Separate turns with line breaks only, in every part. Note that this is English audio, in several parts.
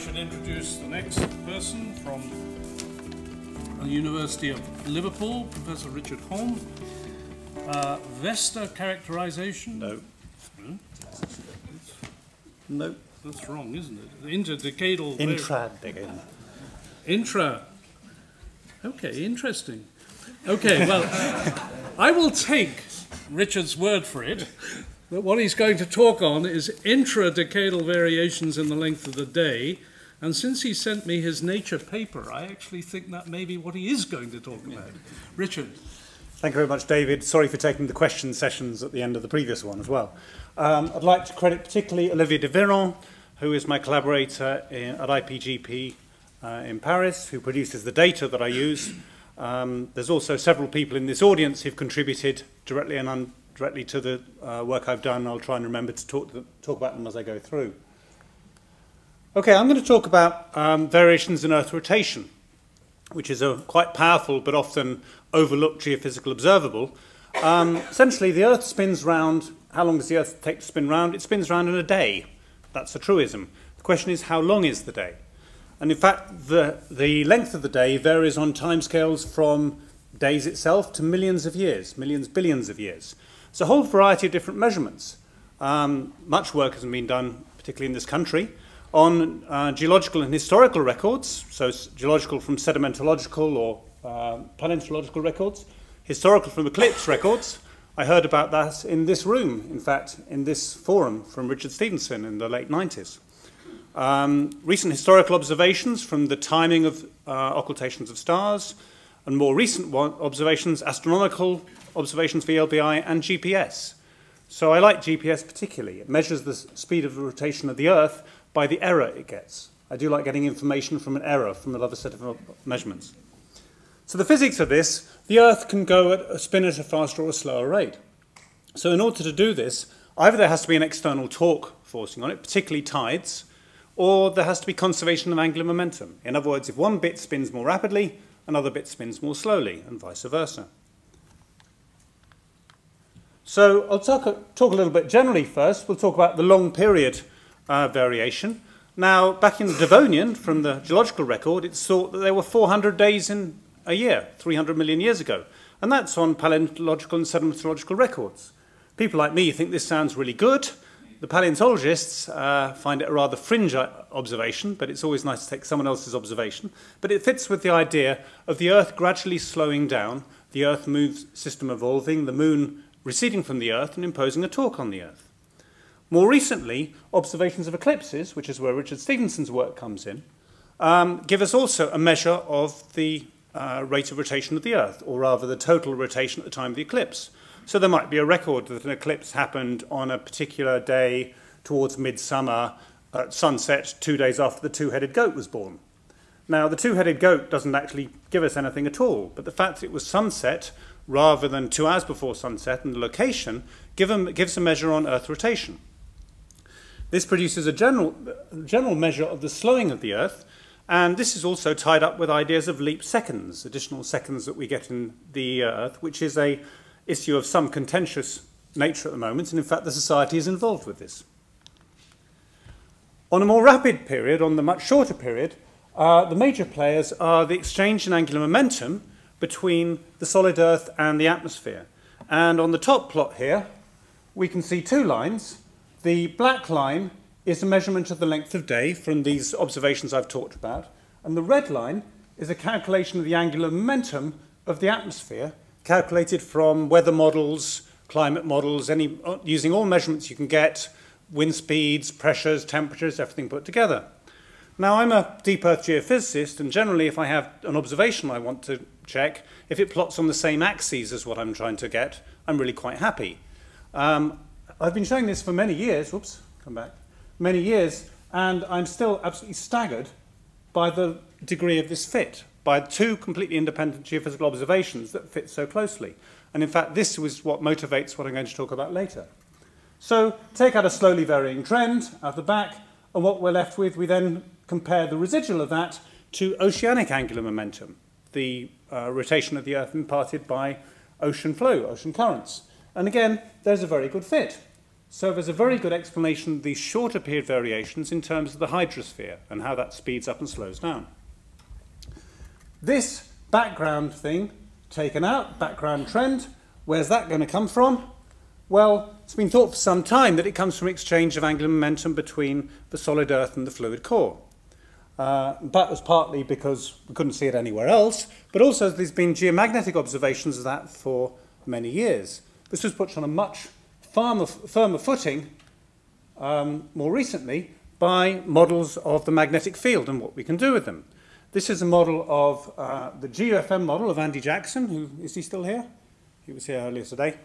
should introduce the next person from the University of Liverpool, Professor Richard Holme. Vesta characterization?
No.
Hmm?
No.
That's wrong, isn't it? Interdecadal.
Intradecadal.
Intra. Okay, interesting. Okay, well, I will take Richard's word for it. But what he's going to talk on is intradecadal variations in the length of the day. And since he sent me his Nature paper, I actually think that may be what he is going to talk about. Richard.
Thank you very much, David. Sorry for taking the question sessions at the end of the previous one as well. I'd like to credit particularly Olivier de Véran, who is my collaborator at IPGP in Paris, who produces the data that I use. There's also several people in this audience who've contributed directly and indirectly to the work I've done. I'll try and remember to talk about them as I go through. Okay, I'm going to talk about variations in Earth rotation, which is a quite powerful but often overlooked geophysical observable. Essentially, the Earth spins round. How long does the Earth take to spin round? It spins round in a day. That's a truism. The question is, how long is the day? And in fact, the length of the day varies on timescales from days itself to millions of years, millions, billions of years. It's a whole variety of different measurements. Much work has been done, particularly in this country, on geological and historical records, so geological from sedimentological or paleontological records, historical from eclipse records. I heard about that in this room, in fact, in this forum from Richard Stevenson in the late 90s. Recent historical observations from the timing of occultations of stars, and more recent observations, astronomical observations for LBI and GPS. So I like GPS particularly. It measures the speed of the rotation of the Earth by the error it gets. I do like getting information from an error from another set of measurements. So the physics of this, the Earth can go at a spin at a faster or a slower rate. So in order to do this, either there has to be an external torque forcing on it, particularly tides, or there has to be conservation of angular momentum. In other words, if one bit spins more rapidly, another bit spins more slowly, and vice versa. So I'll talk a little bit generally first. We'll talk about the long period variation. Now, back in the Devonian, from the geological record, it's thought that there were 400 days in a year, 300 million years ago. And that's on paleontological and sedimentological records. People like me think this sounds really good. The paleontologists find it a rather fringe observation, but it's always nice to take someone else's observation. But it fits with the idea of the Earth gradually slowing down, the Earth moves system evolving, the Moon receding from the Earth and imposing a torque on the Earth. More recently, observations of eclipses, which is where Richard Stevenson's work comes in, give us also a measure of the rate of rotation of the Earth, or rather the total rotation at the time of the eclipse. So there might be a record that an eclipse happened on a particular day towards midsummer at sunset 2 days after the two-headed goat was born. Now, the two-headed goat doesn't actually give us anything at all, but the fact that it was sunset rather than 2 hours before sunset and the location gives a measure on Earth rotation. This produces a general measure of the slowing of the Earth, and this is also tied up with ideas of leap seconds, additional seconds that we get in the Earth, which is an issue of some contentious nature at the moment, and in fact the society is involved with this. On a more rapid period, on the much shorter period, the major players are the exchange in angular momentum between the solid Earth and the atmosphere. And on the top plot here, we can see 2 lines. The black line is a measurement of the length of day from these observations I've talked about, and the red line is a calculation of the angular momentum of the atmosphere, calculated from weather models, climate models, using all measurements you can get, wind speeds, pressures, temperatures, everything put together. Now, I'm a deep Earth geophysicist, and generally if I have an observation I want to check, if it plots on the same axes as what I'm trying to get, I'm really quite happy. I've been showing this for many years, many years, and I'm still absolutely staggered by the degree of this fit, by 2 completely independent geophysical observations that fit so closely. And in fact, this was what motivates what I'm going to talk about later. So take out a slowly varying trend out the back, and what we're left with, we then compare the residual of that to oceanic angular momentum, the rotation of the Earth imparted by ocean flow, ocean currents. And again, there's a very good fit. So there's a very good explanation of these shorter period variations in terms of the hydrosphere and how that speeds up and slows down. This background thing taken out, background trend, where's that going to come from? Well, it's been thought for some time that it comes from exchange of angular momentum between the solid Earth and the fluid core. That was partly because we couldn't see it anywhere else, but also there's been geomagnetic observations of that for many years. This was put on a much firmer footing more recently by models of the magnetic field and what we can do with them. This is a model of the GUFM model of Andy Jackson. Is he still here? He was here earlier today.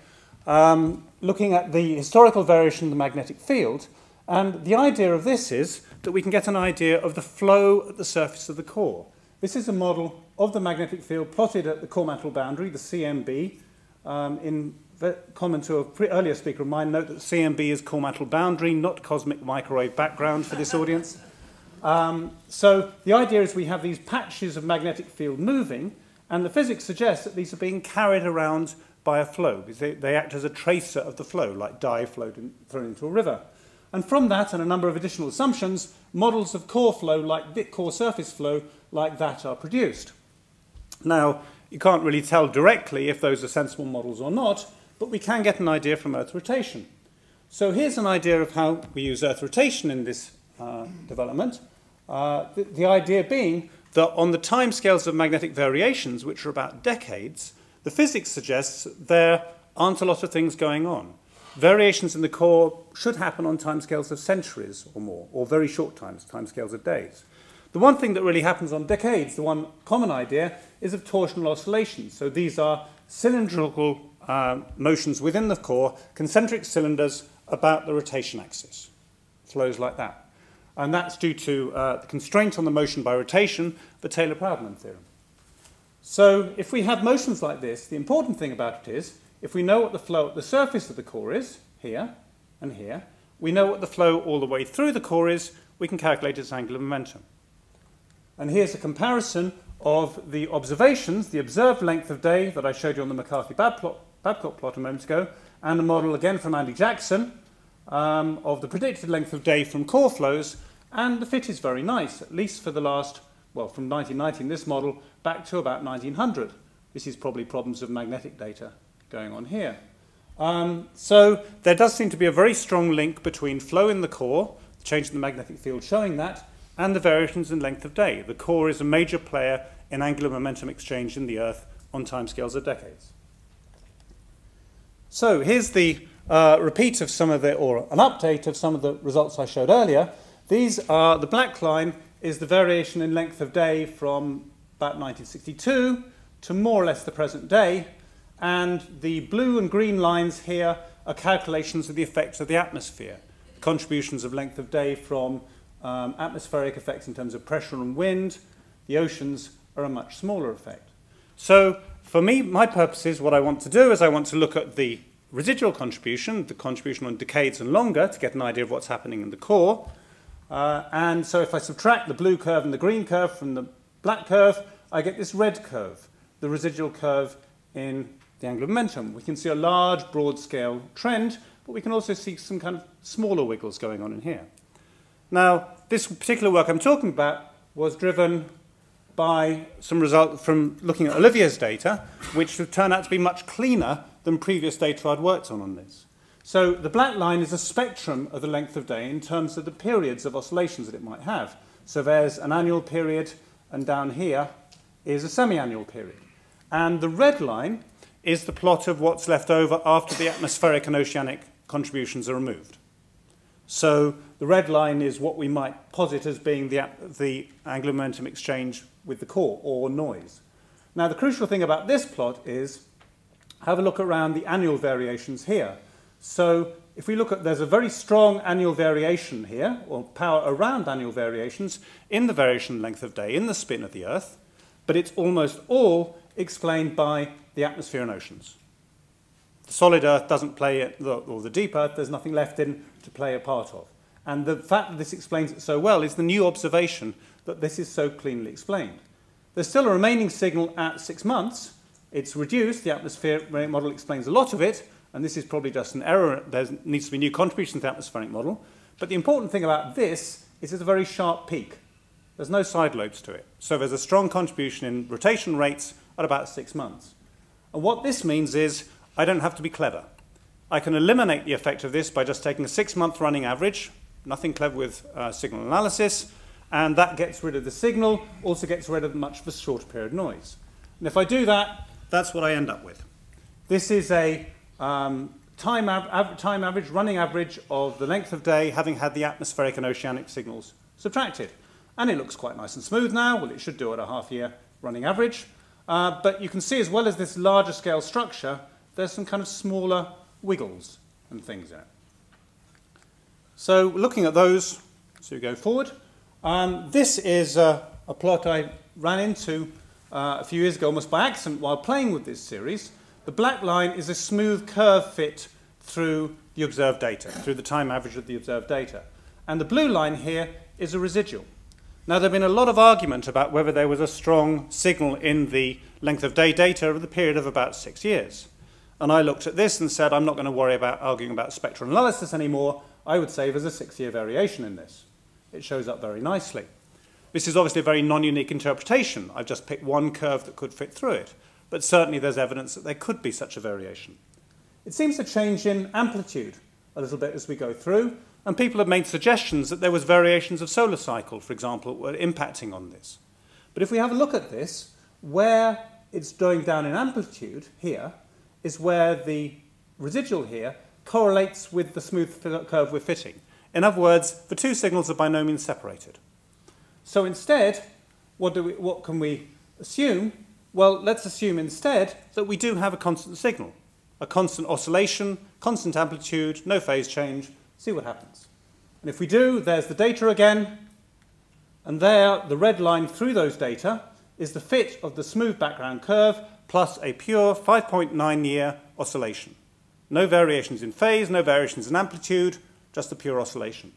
Looking at the historical variation of the magnetic field. And the idea of this is that we can get an idea of the flow at the surface of the core. This is a model of the magnetic field plotted at the core mantle boundary, the CMB. In comment to an earlier speaker of mine, note that CMB is core mantle boundary, not cosmic microwave background for this audience. So the idea is we have these patches of magnetic field moving, and the physics suggests that these are being carried around by a flow, because they act as a tracer of the flow, like dye thrown into a river. And from that, and a number of additional assumptions, models of core flow, like core surface flow, like that are produced. Now, you can't really tell directly if those are sensible models or not, but we can get an idea from Earth rotation. So here's an idea of how we use Earth rotation in this development. The idea being that on the timescales of magnetic variations, which are about decades, the physics suggests that there aren't a lot of things going on. Variations in the core should happen on timescales of centuries or more, or very short timescales of days. The one thing that really happens on decades, the one common idea, is of torsional oscillations. So these are cylindrical motions within the core, concentric cylinders about the rotation axis. Flows like that. And that's due to the constraint on the motion by rotation, the Taylor-Proudman theorem. So if we have motions like this, the important thing about it is, if we know what the flow at the surface of the core is, here and here, we know what the flow all the way through the core is, we can calculate its angular momentum. And here's a comparison of the observations, the observed length of day that I showed you on the McCarthy-Babcock plot a moment ago, and a model again from Andy Jackson of the predicted length of day from core flows, and the fit is very nice, at least for the last, well, from 1990 in this model back to about 1900. This is probably problems of magnetic data going on here. So there does seem to be a very strong link between flow in the core, the change in the magnetic field showing that, and the variations in length of day. The core is a major player in angular momentum exchange in the Earth on timescales of decades. So here's the repeat of some of the, or an update of some of the results I showed earlier. These are, the black line is the variation in length of day from about 1962 to more or less the present day. And the blue and green lines here are calculations of the effects of the atmosphere, contributions of length of day from atmospheric effects in terms of pressure and wind. The oceans are a much smaller effect. So for me, my purposes, what I want to do is I want to look at the residual contribution, the contribution on decades and longer, to get an idea of what's happening in the core. And so if I subtract the blue curve and the green curve from the black curve, I get this red curve, the residual curve in the angular momentum. We can see a large, broad-scale trend, but we can also see some kind of smaller wiggles going on in here. Now, this particular work I'm talking about was driven by some result from looking at Olivier's data, which would turn out to be much cleaner than previous data I'd worked on this. So the black line is a spectrum of the length of day in terms of the periods of oscillations that it might have. So there's an annual period, and down here is a semi-annual period. And the red line is the plot of what's left over after the atmospheric and oceanic contributions are removed. So the red line is what we might posit as being the angular momentum exchange with the core, or noise. Now, the crucial thing about this plot is have a look around the annual variations here. So if we look at, there's a very strong annual variation here, or power around annual variations, in the variation length of day, in the spin of the Earth, but it's almost all explained by the atmosphere and oceans. The solid Earth doesn't play it, or the deep Earth, there's nothing left in to play a part of. And the fact that this explains it so well is the new observation that this is so cleanly explained. There's still a remaining signal at 6 months. It's reduced, the atmosphere model explains a lot of it, and this is probably just an error. There needs to be new contribution to the atmospheric model. But the important thing about this is it's a very sharp peak. There's no side lobes to it. So there's a strong contribution in rotation rates at about 6 months. And what this means is I don't have to be clever. I can eliminate the effect of this by just taking a 6-month running average, nothing clever with signal analysis, and that gets rid of the signal, also gets rid of much of the shorter period noise. And if I do that, that's what I end up with. This is a time average, running average of the length of day having had the atmospheric and oceanic signals subtracted. And it looks quite nice and smooth now. Well, it should do at a half-year running average. But you can see, as well as this larger scale structure, there's some kind of smaller wiggles and things in it. So looking at those, so we go forward. This is a plot I ran into a few years ago, almost by accident, while playing with this series. The black line is a smooth curve fit through the observed data, through the time average of the observed data. And the blue line here is a residual. Now, there have been a lot of argument about whether there was a strong signal in the length of day data over the period of about 6 years. And I looked at this and said, I'm not going to worry about arguing about spectral analysis anymore. I would say there's a 6-year variation in this. It shows up very nicely. This is obviously a very non-unique interpretation. I've just picked one curve that could fit through it. But certainly there's evidence that there could be such a variation. It seems to change in amplitude a little bit as we go through. And people have made suggestions that there was variations of solar cycle, for example, were impacting on this. But if we have a look at this, where it's going down in amplitude here is where the residual here correlates with the smooth curve we're fitting. In other words, the two signals are by no means separated. So instead, what can we assume? Well, let's assume instead that we do have a constant signal, a constant oscillation, constant amplitude, no phase change. See what happens. And if we do, there's the data again. And there, the red line through those data is the fit of the smooth background curve plus a pure 5.9-year oscillation. No variations in phase, no variations in amplitude, just a pure oscillation.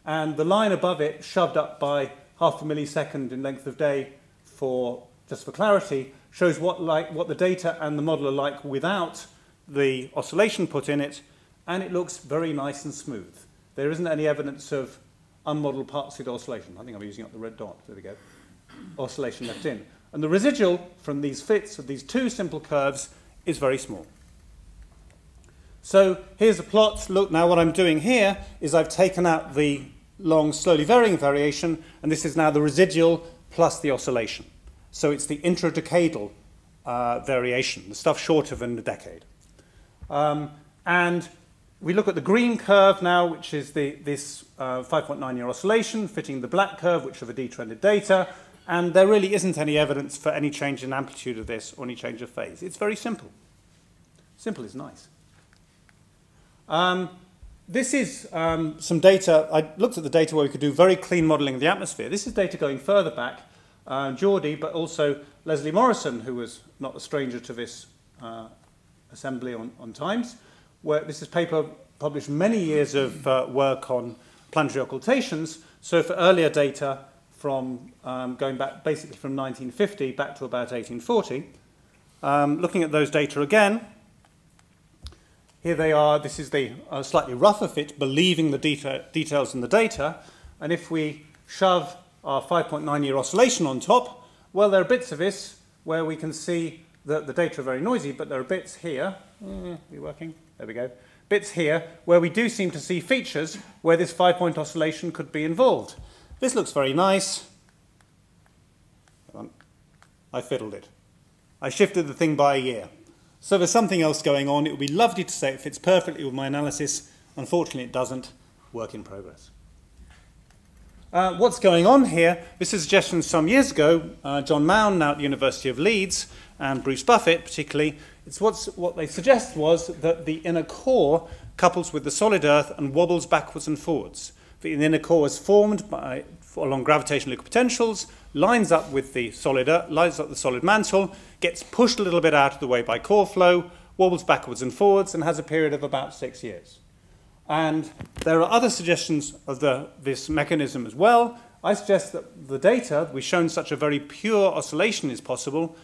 And the line above it, shoved up by half a millisecond in length of day just for clarity, shows what the data and the model are like without the oscillation put in it, and it looks very nice and smooth. There isn't any evidence of unmodeled part-seed oscillation. I think I'm using up the red dot. There we go. Oscillation left in. And the residual from these fits of these two simple curves is very small. So here's a plot. Look, now what I'm doing here is I've taken out the long, slowly varying variation, and this is now the residual plus the oscillation. So it's the intradecadal variation, the stuff shorter than a decade. And we look at the green curve now, which is this 5.9-year oscillation, fitting the black curve, which are the detrended data, and there really isn't any evidence for any change in amplitude of this or any change of phase. It's very simple. Simple is nice. This is some data. I looked at the data where we could do very clean modelling of the atmosphere. This is data going further back. Geordie, but also Leslie Morrison, who was not a stranger to this assembly on Times, where this is paper published many years of work on planetary occultations. So for earlier data from going back basically from 1950 back to about 1840, looking at those data again, here they are. This is the slightly rougher fit, believing the details in the data. And if we shove our 5.9-year oscillation on top, well, there are bits of this where we can see that the data are very noisy, but there are bits here. Are we working? There we go. Bits here where we do seem to see features where this 5-point oscillation could be involved. This looks very nice. Hold on. I fiddled it. I shifted the thing by a year. So there's something else going on. It would be lovely to say it fits perfectly with my analysis. Unfortunately, it doesn't. Work in progress. What's going on here? This is a suggestion some years ago. John Mound, now at the University of Leeds, and Bruce Buffett particularly. What they suggest was that the inner core couples with the solid Earth and wobbles backwards and forwards. The inner core is formed along gravitational equipotentials, lines up with the solid Earth, lines up the solid mantle, gets pushed a little bit out of the way by core flow, wobbles backwards and forwards, and has a period of about 6 years. And there are other suggestions of this mechanism as well. I suggest that the data, we've shown such a very pure oscillation is possible,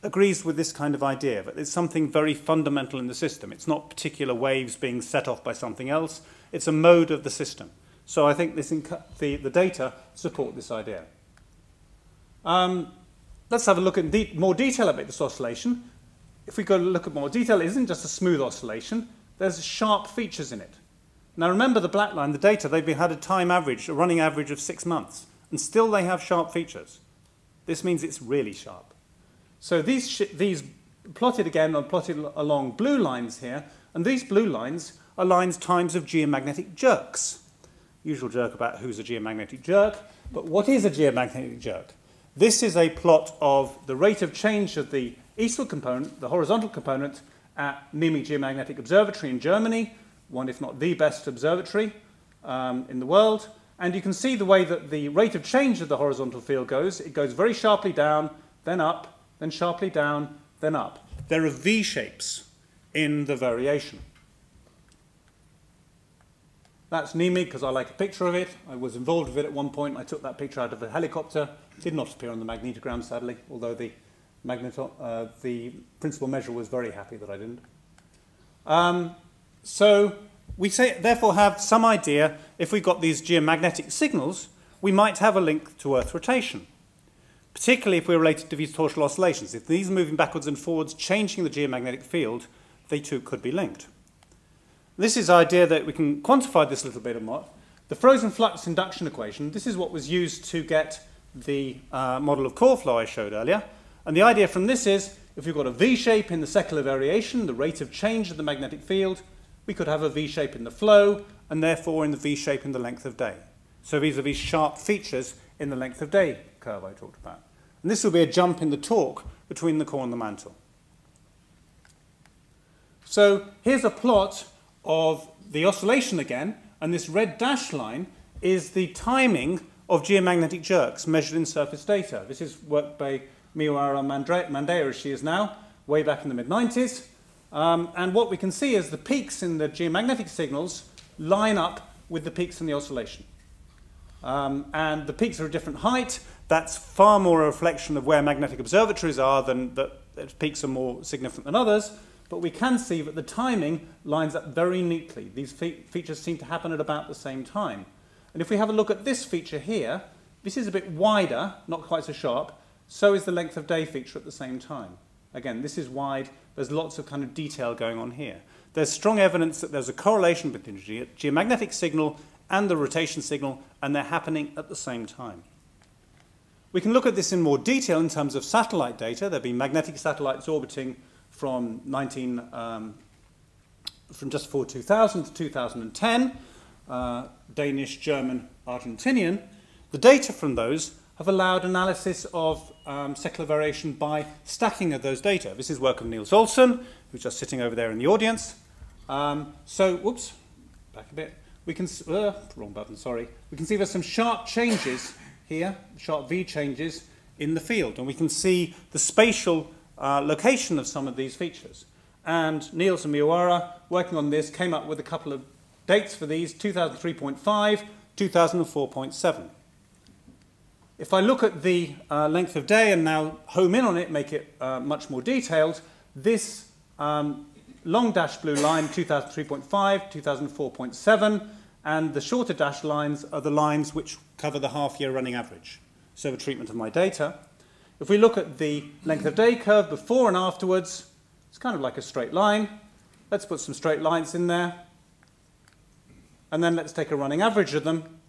agrees with this kind of idea, that it's something very fundamental in the system. It's not particular waves being set off by something else. It's a mode of the system. So I think the data support this idea. Let's have a look at more detail about this oscillation. If we go to look at more detail, it isn't just a smooth oscillation. There's sharp features in it. Now remember the black line, the data, they've had a running average of 6 months, and still they have sharp features. This means it's really sharp. So these plotted again are plotted along blue lines here, and these blue lines are times of geomagnetic jerks. Usual joke about who's a geomagnetic jerk, but what is a geomagnetic jerk? This is a plot of the rate of change of the eastward component, the horizontal component, at Nîmes Geomagnetic Observatory in Germany, one if not the best observatory in the world. And you can see the way that the rate of change of the horizontal field goes. It goes very sharply down, then up, then sharply down, then up. There are V-shapes in the variation. That's Nîmes because I like a picture of it. I was involved with it at one point. I took that picture out of a helicopter. It did not appear on the magnetogram, sadly, although the principal measurer was very happy that I didn't. So we therefore have some idea, if we've got these geomagnetic signals, we might have a link to Earth rotation, particularly if we're related to these torsional oscillations. If these are moving backwards and forwards, changing the geomagnetic field, they too could be linked. This is the idea that we can quantify this a little bit more. The frozen flux induction equation, this is what was used to get the model of core flow I showed earlier. And the idea from this is, if we've got a V-shape in the secular variation, the rate of change of the magnetic field, we could have a V-shape in the flow, and therefore in the V-shape in the length of day. So these are these sharp features in the length of day curve I talked about. And this will be a jump in the torque between the core and the mantle. So here's a plot of the oscillation again, and this red dashed line is the timing of geomagnetic jerks measured in surface data. This is work by Miwara Mandea, as she is now, way back in the mid-90s. And what we can see is the peaks in the geomagnetic signals line up with the peaks in the oscillation. And the peaks are a different height. That's far more a reflection of where magnetic observatories are than that peaks are more significant than others. But we can see that the timing lines up very neatly. These features seem to happen at about the same time. And if we have a look at this feature here, this is a bit wider, not quite so sharp. So is the length of day feature at the same time. Again, this is wide. There's lots of kind of detail going on here. There's strong evidence that there's a correlation between the geomagnetic signal and the rotation signal, and they're happening at the same time. We can look at this in more detail in terms of satellite data. There have been magnetic satellites orbiting from just before 2000 to 2010, Danish, German, Argentinian. The data from those have allowed analysis of secular variation by stacking of those data. This is work of Niels Olsen, who's just sitting over there in the audience. Whoops, back a bit. We can, wrong button, sorry. We can see there's some sharp changes here, sharp V changes in the field, and we can see the spatial location of some of these features. And Niels and Miwara, working on this, came up with a couple of dates for these, 2003.5, 2004.7. If I look at the length of day and now home in on it, make it much more detailed, this long dashed blue line, 2003.5, 2004.7, and the shorter dashed lines are the lines which cover the half-year running average. So the treatment of my data. If we look at the length of day curve before and afterwards, it's kind of like a straight line. Let's put some straight lines in there. And then let's take a running average of them.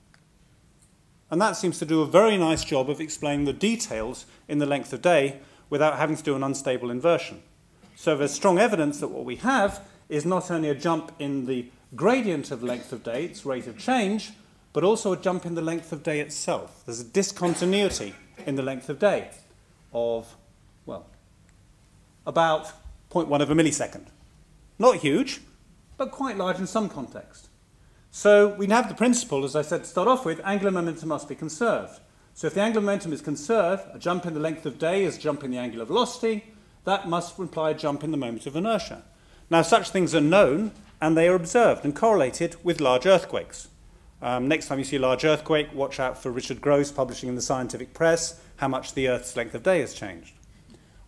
And that seems to do a very nice job of explaining the details in the length of day without having to do an unstable inversion. So there's strong evidence that what we have is not only a jump in the gradient of length of day, its rate of change, but also a jump in the length of day itself. There's a discontinuity in the length of day of, well, about 0.1 of a millisecond. Not huge, but quite large in some context. So we have the principle, as I said to start off with, angular momentum must be conserved. So if the angular momentum is conserved, a jump in the length of day is a jump in the angular velocity, that must imply a jump in the moment of inertia. Now such things are known, and they are observed and correlated with large earthquakes. Next time you see a large earthquake, watch out for Richard Gross publishing in the scientific press how much the Earth's length of day has changed.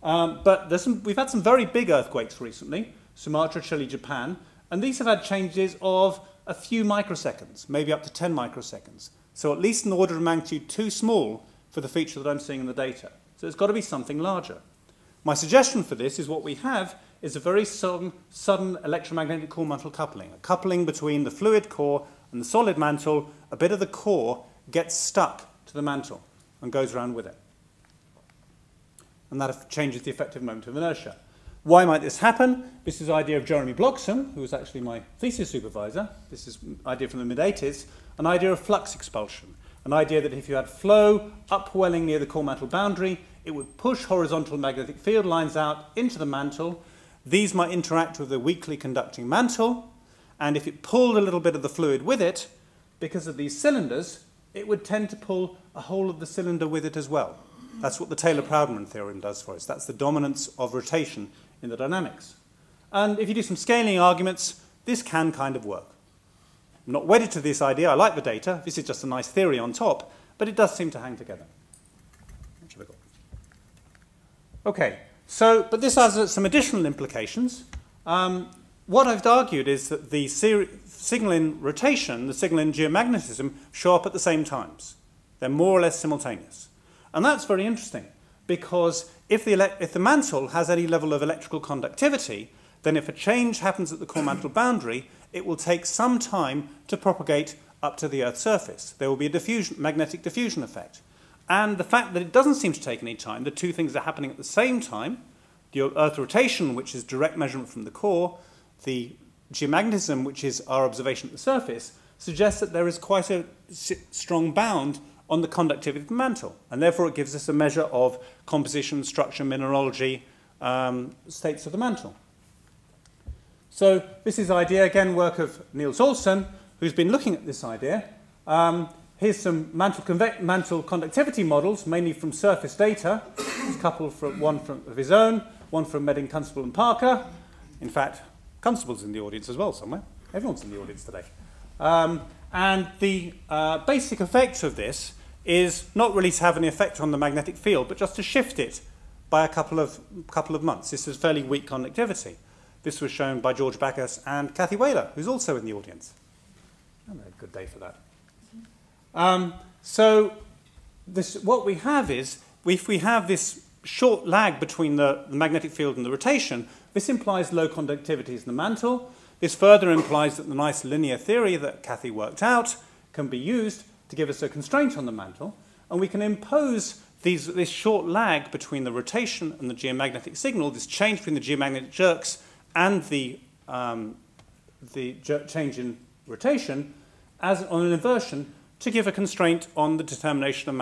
But we've had some very big earthquakes recently, Sumatra, Chile, Japan, and these have had changes of a few microseconds, maybe up to 10 microseconds. So at least an order of magnitude too small for the feature that I'm seeing in the data. So it's got to be something larger. My suggestion for this is what we have is a very sudden electromagnetic core mantle coupling, a coupling between the fluid core and the solid mantle. A bit of the core gets stuck to the mantle and goes around with it. And that changes the effective moment of inertia. Why might this happen? This is the idea of Jeremy Bloxham, who was actually my thesis supervisor. This is an idea from the mid-80s, an idea of flux expulsion, an idea that if you had flow upwelling near the core mantle boundary, it would push horizontal magnetic field lines out into the mantle. These might interact with the weakly conducting mantle, and if it pulled a little bit of the fluid with it, because of these cylinders, it would tend to pull a whole of the cylinder with it as well. That's what the Taylor-Proudman theorem does for us. That's the dominance of rotation in the dynamics. And if you do some scaling arguments, this can kind of work. I'm not wedded to this idea. I like the data. This is just a nice theory on top, but it does seem to hang together. What have I got? Okay, so, but this has some additional implications. What I've argued is that the signal in rotation, the signal in geomagnetism, show up at the same times. They're more or less simultaneous. And that's very interesting, because if the mantle has any level of electrical conductivity, then if a change happens at the core mantle boundary, it will take some time to propagate up to the Earth's surface. There will be a magnetic diffusion effect. And the fact that it doesn't seem to take any time, the two things are happening at the same time, the Earth rotation, which is direct measurement from the core, the geomagnetism, which is our observation at the surface, suggests that there is quite a strong bound on the conductivity of the mantle. And therefore it gives us a measure of composition, structure, mineralogy, states of the mantle. So this is idea, again, work of Niels Olsen, who's been looking at this idea. Here's some mantle conductivity models, mainly from surface data. There's a couple, one of his own, one from Medding, Constable and Parker. In fact, Constable's in the audience as well somewhere. Everyone's in the audience today. And the basic effect of this is not really to have any effect on the magnetic field, but just to shift it by a couple of months. This is fairly weak conductivity. This was shown by George Backus and Kathy Welet, who's also in the audience. A good day for that. So what we have is, if we have this short lag between the magnetic field and the rotation, this implies low conductivities in the mantle. This further implies that the nice linear theory that Kathy worked out can be used to give us a constraint on the mantle, and we can impose this short lag between the rotation and the geomagnetic signal, this change between the geomagnetic jerks and the change in rotation, as on an inversion, to give a constraint on the determination of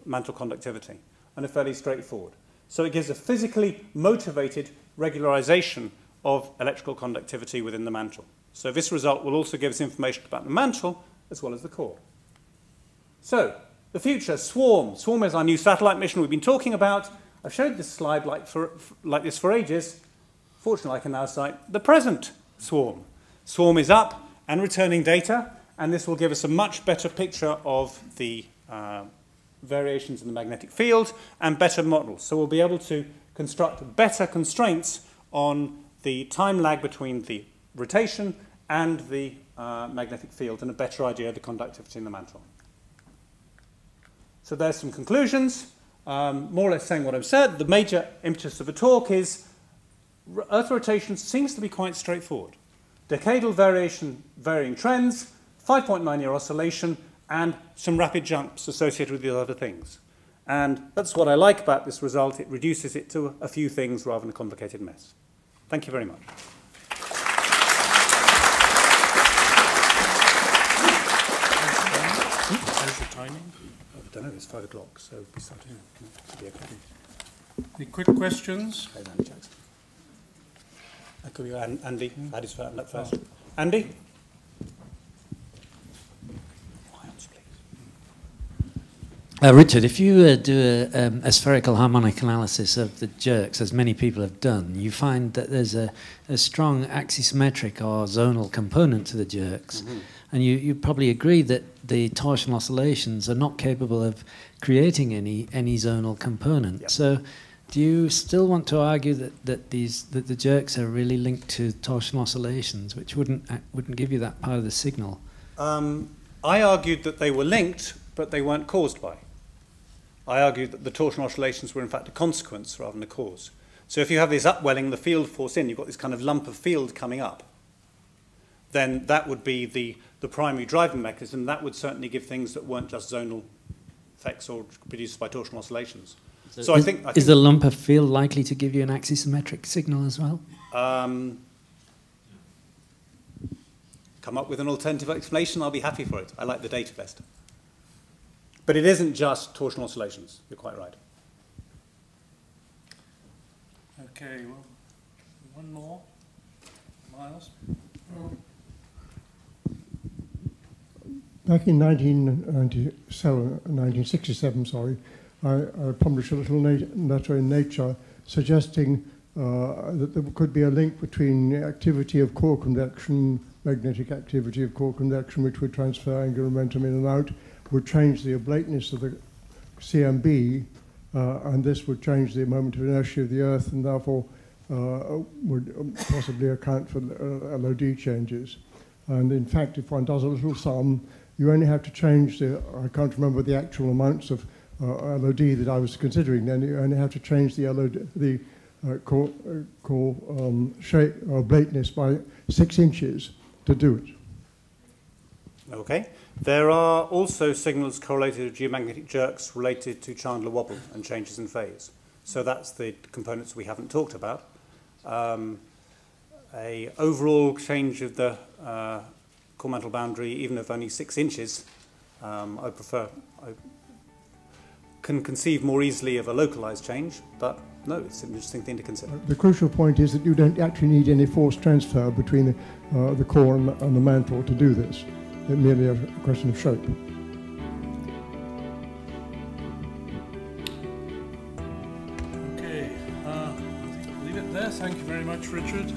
mantle conductivity, and a fairly straightforward. So it gives a physically motivated regularization of electrical conductivity within the mantle. So this result will also give us information about the mantle as well as the core. So the future, SWARM. SWARM is our new satellite mission we've been talking about. I've showed this slide like this for ages. Fortunately, I can now cite the present SWARM. SWARM is up and returning data, and this will give us a much better picture of the variations in the magnetic field and better models. So we'll be able to construct better constraints on the time lag between the rotation and the magnetic field, and a better idea of the conductivity in the mantle. So there's some conclusions, more or less saying what I've said. The major impetus of the talk is Earth rotation seems to be quite straightforward. Decadal varying trends, 5.9-year oscillation, and some rapid jumps associated with the other things. And that's what I like about this result. It reduces it to a few things rather than a complicated mess. Thank you very much.
How's your timing?
I don't know, it's 5 o'clock, so we start here. Be okay.
Any quick questions?
Okay, Andy Jackson. That could be Andy. Andy's up first. Andy?
Richard, if you do a spherical harmonic analysis of the jerks, as many people have done, you find that there's a strong axisymmetric or zonal component to the jerks. Mm-hmm. And you probably agree that the torsional oscillations are not capable of creating any zonal component. Yep. So do you still want to argue that the jerks are really linked to torsion oscillations, which wouldn't give you that part of the signal?
I argued that they were linked, but they weren't caused by. I argued that the torsion oscillations were in fact a consequence rather than a cause. So if you have this upwelling, the field force in, you've got this kind of lump of field coming up, then that would be the primary driving mechanism. That would certainly give things that weren't just zonal effects or produced by torsion oscillations. So I think
is the lump of field likely to give you an axisymmetric signal as well?
Come up with an alternative explanation, I'll be happy for it. I like the data best. But it isn't just torsion oscillations. You're quite right.
Okay, well, one more. Miles?
Back in 1967, sorry, I published a little letter in Nature suggesting that there could be a link between the activity of core convection, magnetic activity of core convection, which would transfer angular momentum in and out, would change the oblateness of the CMB, and this would change the moment of inertia of the Earth, and therefore would possibly account for LOD changes. And in fact, if one does a little sum, you only have to change the, I can't remember the actual amounts of LOD that I was considering then, you only have to change the LOD, the core shape or oblateness by 6 inches to do it.
Okay. There are also signals correlated to geomagnetic jerks related to Chandler wobble and changes in phase. So that's the components we haven't talked about. A overall change of the core mantle boundary, even of only 6 inches, I can conceive more easily of a localized change, but no, it's an interesting thing to consider.
The crucial point is that you don't actually need any force transfer between the core and the mantle to do this. It's merely a question of shape.
Okay, I think we'll leave it there. Thank you very much, Richard.